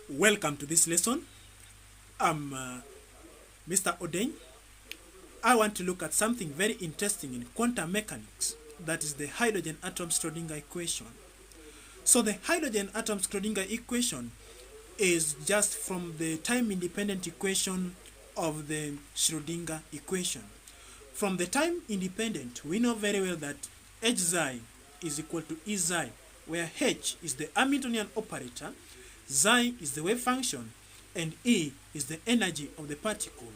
Welcome to this lesson. I'm Mr. ODENY. I want to look at something very interesting in quantum mechanics, that is the hydrogen atom Schrodinger equation. So the hydrogen atom Schrodinger equation is just from the time-independent equation of the Schrodinger equation. From the time-independent, we know very well that h psi is equal to E psi, where h is the Hamiltonian operator, psi is the wave function, and E is the energy of the particle.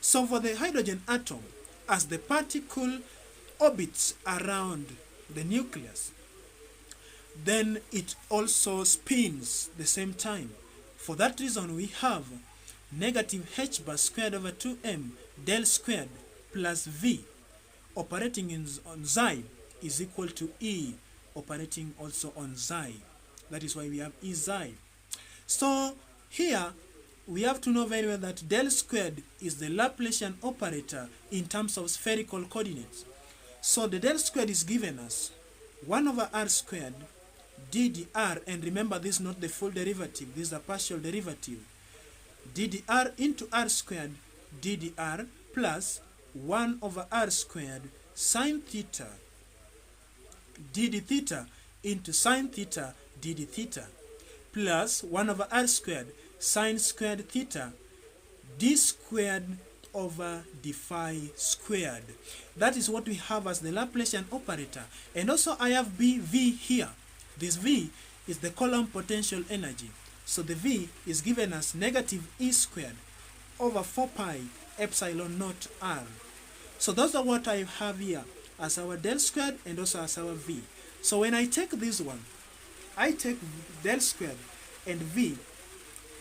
So for the hydrogen atom, as the particle orbits around the nucleus, then it also spins the same time. For that reason, we have negative h bar squared over 2m del squared plus v operating on psi is equal to E operating also on psi. That is why we have E psi. So here we have to know very well that del squared is the Laplacian operator in terms of spherical coordinates. So the del squared is given as 1 over r squared ddr, and remember this is not the full derivative, this is a partial derivative, ddr into r squared ddr plus 1 over r squared sine theta dd theta into sine theta dd theta plus 1 over r squared sine squared theta d squared over d phi squared. That is what we have as the Laplacian operator. And also I have v here. This v is the Coulomb potential energy. So the v is given as negative E squared over 4 pi epsilon naught r. So those are what I have here as our del squared and also as our v. So when I take this one, I take del squared and v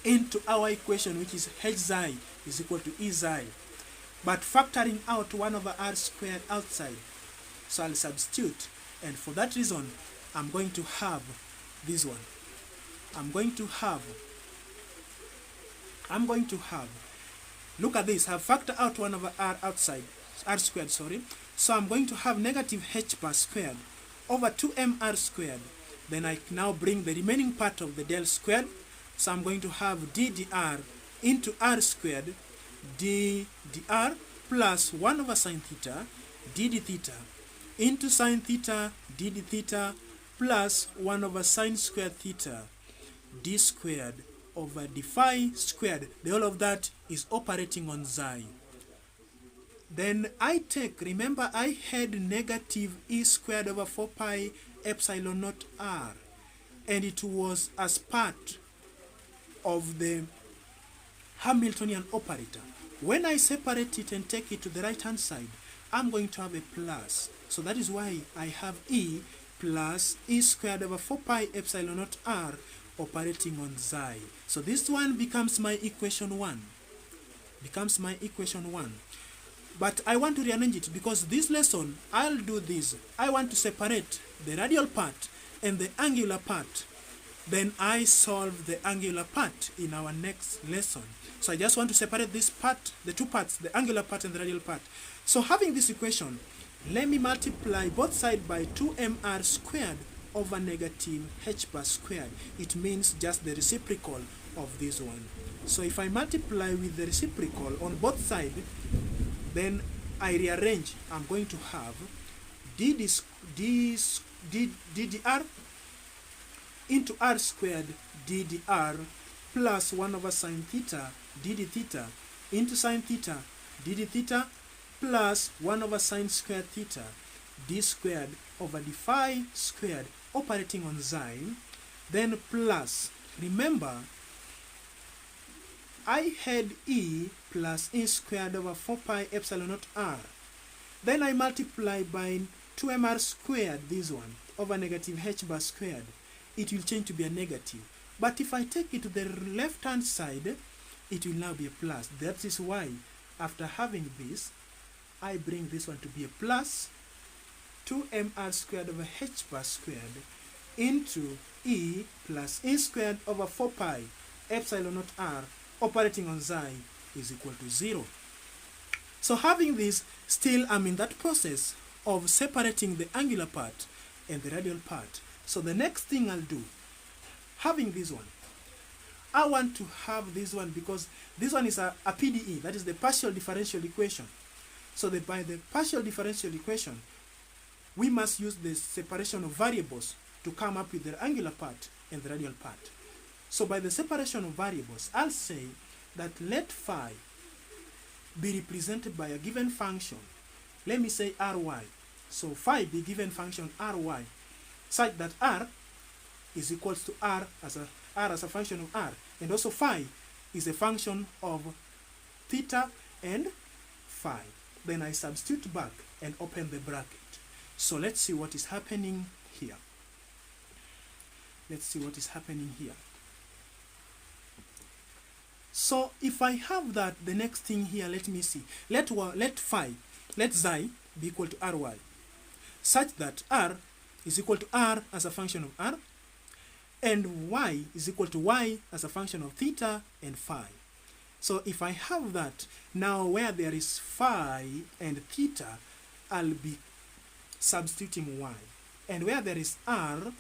into our equation, which is h psi is equal to E psi, but factoring out 1 over r squared outside. So I'll substitute, and for that reason I'm going to have this one. I'm going to have, look at this, I've factored out 1 over r outside, r squared, sorry. So I'm going to have negative h bar squared over 2mr squared. Then I now bring the remaining part of the del squared. So I'm going to have ddr into r squared ddr plus 1 over sine theta dd theta into sine theta dd theta plus 1 over sine squared theta d squared over d phi squared. The whole of that is operating on psi. Then I take, remember I had negative E squared over 4 pi epsilon naught r, and it was as part of the Hamiltonian operator. When I separate it and take it to the right hand side, I'm going to have a plus. So that is why I have E plus E squared over 4 pi epsilon naught r operating on psi. So this one becomes my equation 1. But I want to rearrange it because this lesson, I'll do this. I want to separate the radial part and the angular part. Then I solve the angular part in our next lesson. So I just want to separate this part, the two parts, the angular part and the radial part. So having this equation, let me multiply both sides by 2mr squared over negative h bar squared. It means just the reciprocal of this one. So if I multiply with the reciprocal on both sides, then I rearrange. I'm going to have ddr into r squared ddr plus 1 over sine theta dd theta into sine theta dd theta plus 1 over sine squared theta d squared over d phi squared operating on psi. Then plus, remember I had E plus E squared over 4 pi epsilon naught r. Then I multiply by 2mr squared, this one, over negative h bar squared. It will change to be a negative. But if I take it to the left hand side, it will now be a plus. That is why after having this, I bring this one to be a plus 2mr squared over h bar squared into E plus E squared over 4 pi epsilon naught r operating on psi is equal to 0. So having this, still I'm in that process of separating the angular part and the radial part. So the next thing I'll do, Having this one, I want to have this one because this one is a PDE, that is the partial differential equation. So by the partial differential equation, we must use the separation of variables to come up with the angular part and the radial part. So by the separation of variables, I'll say that let phi be represented by a given function. Let me say ry. So phi be given function ry, such that r is equals to r as a function of r, and also phi is a function of theta and phi. Then I substitute back and open the bracket. So let's see what is happening here. Let's see what is happening here. So if I have that, the next thing here, let me see. Let xi be equal to ry, such that r is equal to r as a function of r, and y is equal to y as a function of theta and phi. So if I have that, now where there is phi and theta, I'll be substituting y. And where there is r,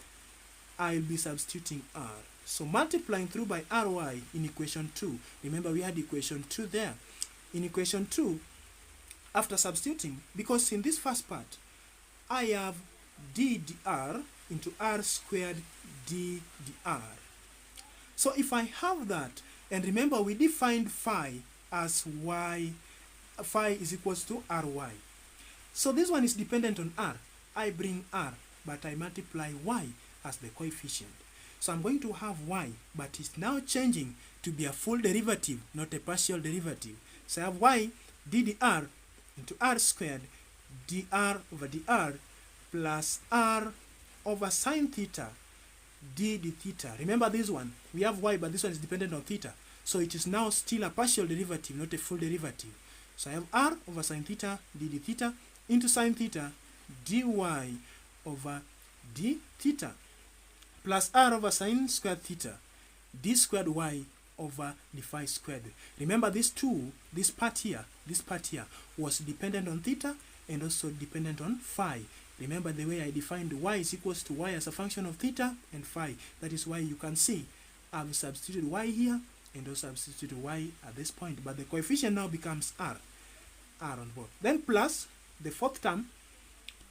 I'll be substituting r. So multiplying through by ry in equation 2. Remember we had equation 2 there. In equation 2, after substituting, because in this first part, I have d dr into r squared d dr. So if I have that, and remember we defined phi as y, phi is equals to ry. So this one is dependent on r. I bring r, but I multiply y as the coefficient. So I'm going to have y, but it's now changing to be a full derivative, not a partial derivative. So I have y d dr into r squared dr over dr plus r over sine theta d d theta. Remember this one, we have y, but this one is dependent on theta. So it is now still a partial derivative, not a full derivative. So I have r over sine theta d d theta into sine theta dy over d theta plus r over sine squared theta d squared y over the phi squared. Remember this part here was dependent on theta and also dependent on phi. Remember the way I defined y is equals to y as a function of theta and phi. That is why you can see I've substituted y here and also substituted y at this point. But the coefficient now becomes r on both. Then plus the fourth term,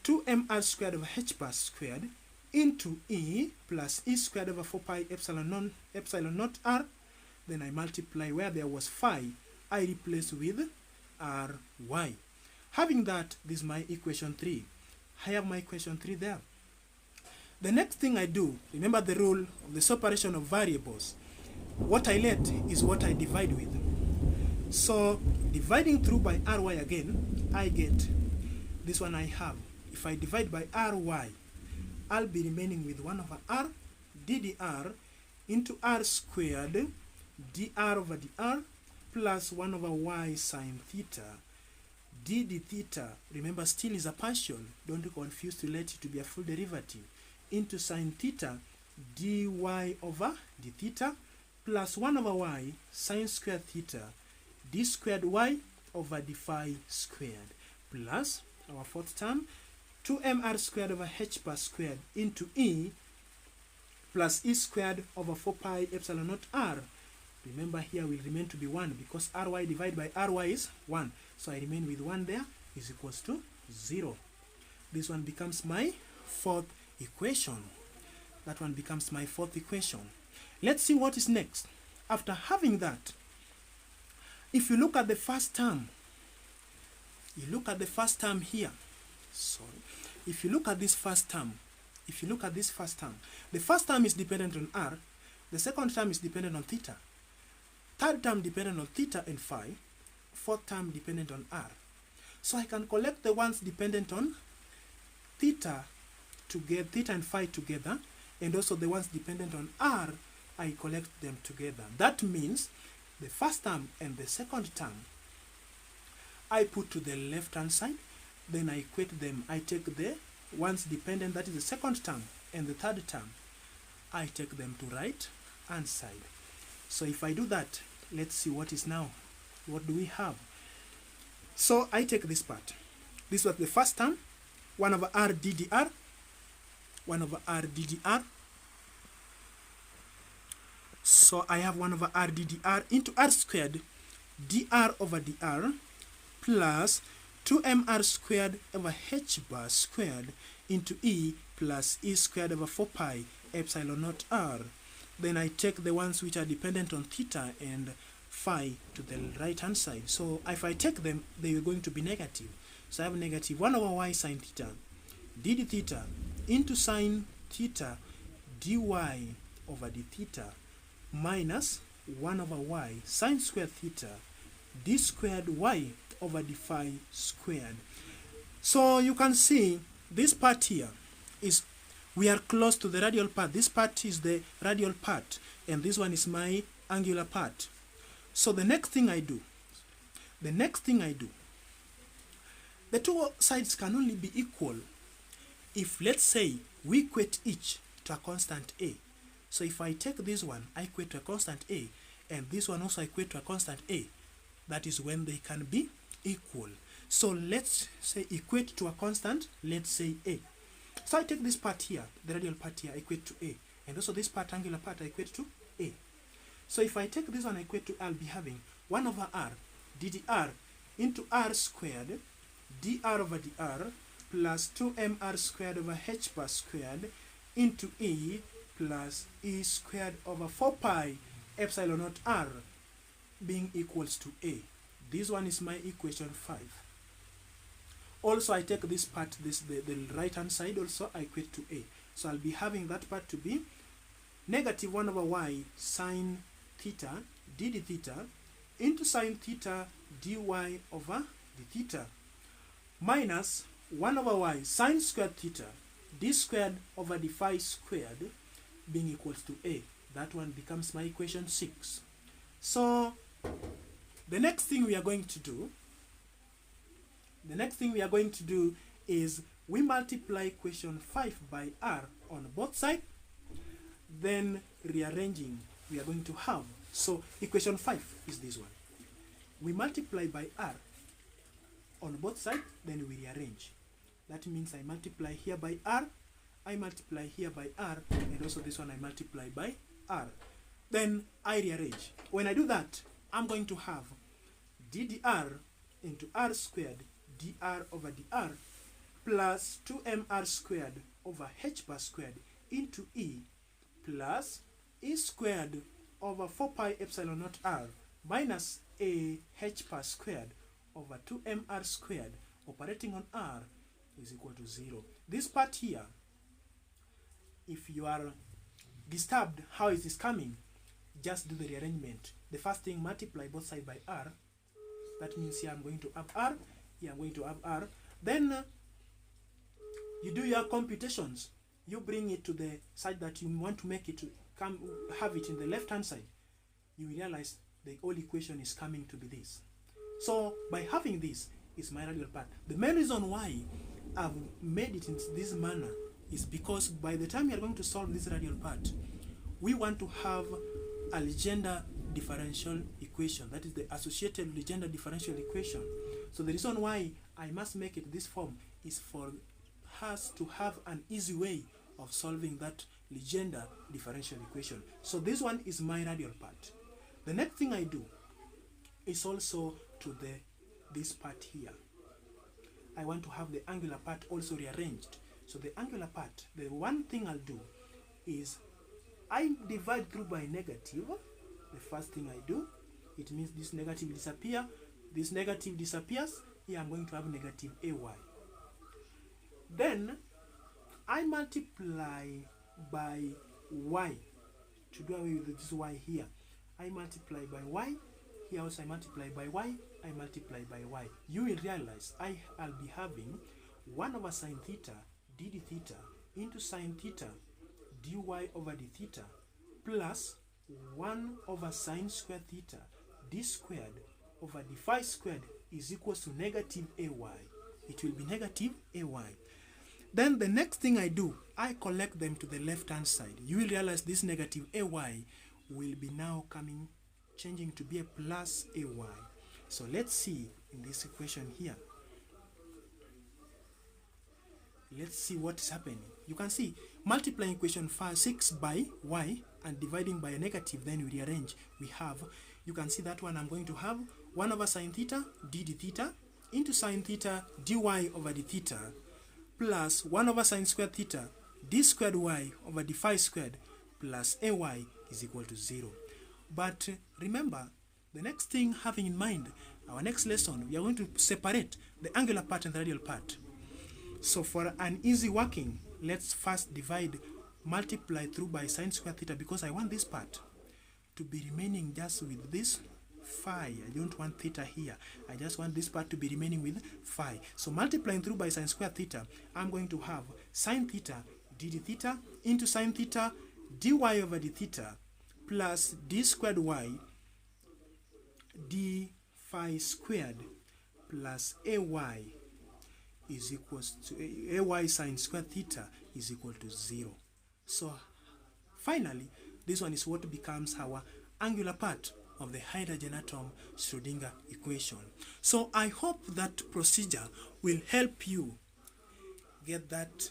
2mr squared over h bar squared into e plus e squared over 4 pi epsilon naught r. Then I multiply where there was phi, I replace with ry. Having that, this is my equation 3. I have my equation 3 there. The next thing I do, remember the rule of the separation of variables. What I let is what I divide with. So dividing through by ry again, I get this one I have. If I divide by ry, I'll be remaining with 1 over r ddr into r squared dr over dr plus 1 over y sine theta d d theta. Remember still is a partial, don't confuse to let it to be a full derivative, into sine theta dy over d theta plus 1 over y sine squared theta d squared y over d phi squared plus our fourth term 2mr squared over h bar squared into e plus e squared over 4 pi epsilon naught r. Remember here will remain to be 1 because ry divided by ry is 1. So I remain with 1 there is equals to 0. This one becomes my fourth equation. That one becomes my fourth equation. Let's see what is next. After having that, if you look at the first term, you look at the first term here. Sorry. If you look at this first term, the first term is dependent on r, the second term is dependent on theta, third term dependent on theta and phi, fourth term dependent on r. So I can collect the ones dependent on theta and phi together, and also the ones dependent on r, I collect them together. That means the first term and the second term I put to the left hand side, then I equate them. I take the ones dependent, that is the second term, and the third term, I take them to right hand side. So if I do that, let's see what is now. What do we have? So I take this part. This was the first term, 1 over r ddr, 1 over r ddr So I have 1 over r ddr into r squared dr over dr plus 2mr squared over h bar squared into e plus e squared over 4 pi epsilon naught r. Then I take the ones which are dependent on theta and phi to the right hand side. So if I take them, they are going to be negative. So I have negative 1 over y sine theta d d theta into sine theta dy over d theta minus 1 over y sine squared theta d squared y over d phi squared. So you can see this part here is, we are close to the radial part. This part is the radial part and this one is my angular part. So the next thing I do, the two sides can only be equal if, let's say, we equate each to a constant a. So if I take this one, I equate to a constant a, and this one also equate to a constant a, that is when they can be equal. So let's say equate to a constant, let's say a. So I take this part here, the radial part here, I equate to a, and also this part, angular part, I equate to a. So if I take this one, I equate to, I'll be having 1 over r ddr into r squared dr over dr plus 2mr squared over h bar squared into e plus e squared over 4 pi epsilon naught r being equals to a. This one is my equation 5. Also, I take this part, the right hand side also, I equate to a. So I'll be having that part to be negative 1 over y sine theta d d theta into sine theta dy over d theta minus 1 over y sine squared theta d squared over d phi squared being equals to a. That one becomes my equation 6. So the next thing we are going to do, is we multiply equation 5 by r on both sides, then rearranging we are going to have, so equation 5 is this one. We multiply by r on both sides, then we rearrange. That means I multiply here by r, I multiply here by r, and also this one I multiply by r. Then I rearrange. When I do that, I'm going to have ddr into r squared dr over dr plus 2mr squared over h bar squared into e plus e squared over 4 pi epsilon naught r minus a h bar squared over 2mr squared operating on r is equal to 0. This part here, if you are disturbed how it is coming, just do the rearrangement. The first thing, multiply both sides by r. That means here I'm going to have r, here I'm going to have r. Then you do your computations. You bring it to the side that you want to make it to come, have it in the left hand side. You realize the whole equation is coming to be this. So by having this is my radial part. The main reason why I've made it in this manner is because by the time you are going to solve this radial part, we want to have a Legendre differential equation, that is the associated Legendre differential equation. So the reason why I must make it this form is for us to have an easy way of solving that Legendre differential equation. So this one is my radial part. The next thing I do is also to this part here. I want to have the angular part also rearranged. So the angular part, the one thing I'll do is I divide through by negative. The first thing I do, it means this negative disappear. This negative disappears. Here I'm going to have negative ay. Then I multiply by y to do away with this y here. I multiply by y. Here also I multiply by y. I multiply by y. You will realize I'll be having 1 over sine theta d d theta into sine theta dy over d theta plus 1 over sine squared theta d squared over d phi squared is equals to negative ay. It will be negative ay. Then the next thing I do, I collect them to the left hand side. You will realize this negative ay will be now changing to be a plus ay. So let's see in this equation here. let's see what is happening. You can see multiplying equation 6 by y and dividing by a negative, then we rearrange. We have, you can see that one I'm going to have 1 over sine theta d d theta into sine theta dy over d theta plus 1 over sine squared theta d squared y over d phi squared plus ay is equal to 0. But remember, the next thing having in mind, our next lesson, we are going to separate the angular part and the radial part. So for an easy working, let's first divide, multiply through by sine squared theta, because I want this part to be remaining just with this phi. I don't want theta here. I just want this part to be remaining with phi. So multiplying through by sine squared theta, I'm going to have sine theta d d theta into sine theta dy over d theta plus d squared y d phi squared plus ay is equals to ay sine squared theta is equal to 0. So finally, this one is what becomes our angular part of the hydrogen atom Schrodinger equation. So I hope that procedure will help you get that,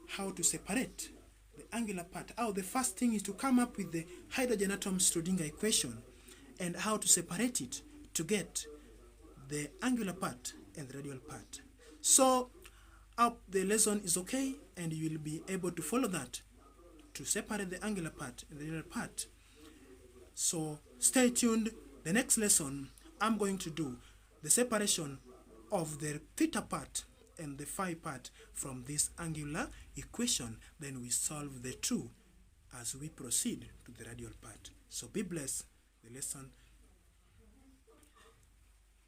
how to separate the angular part. The first thing is to come up with the hydrogen atom Schrodinger equation and how to separate it to get the angular part and the radial part. So the lesson is okay, and you will be able to follow that to separate the angular part and the radial part. So stay tuned. The next lesson, I'm going to do the separation of the theta part and the phi part from this angular equation. Then we solve the two as we proceed to the radial part. So be blessed. The lesson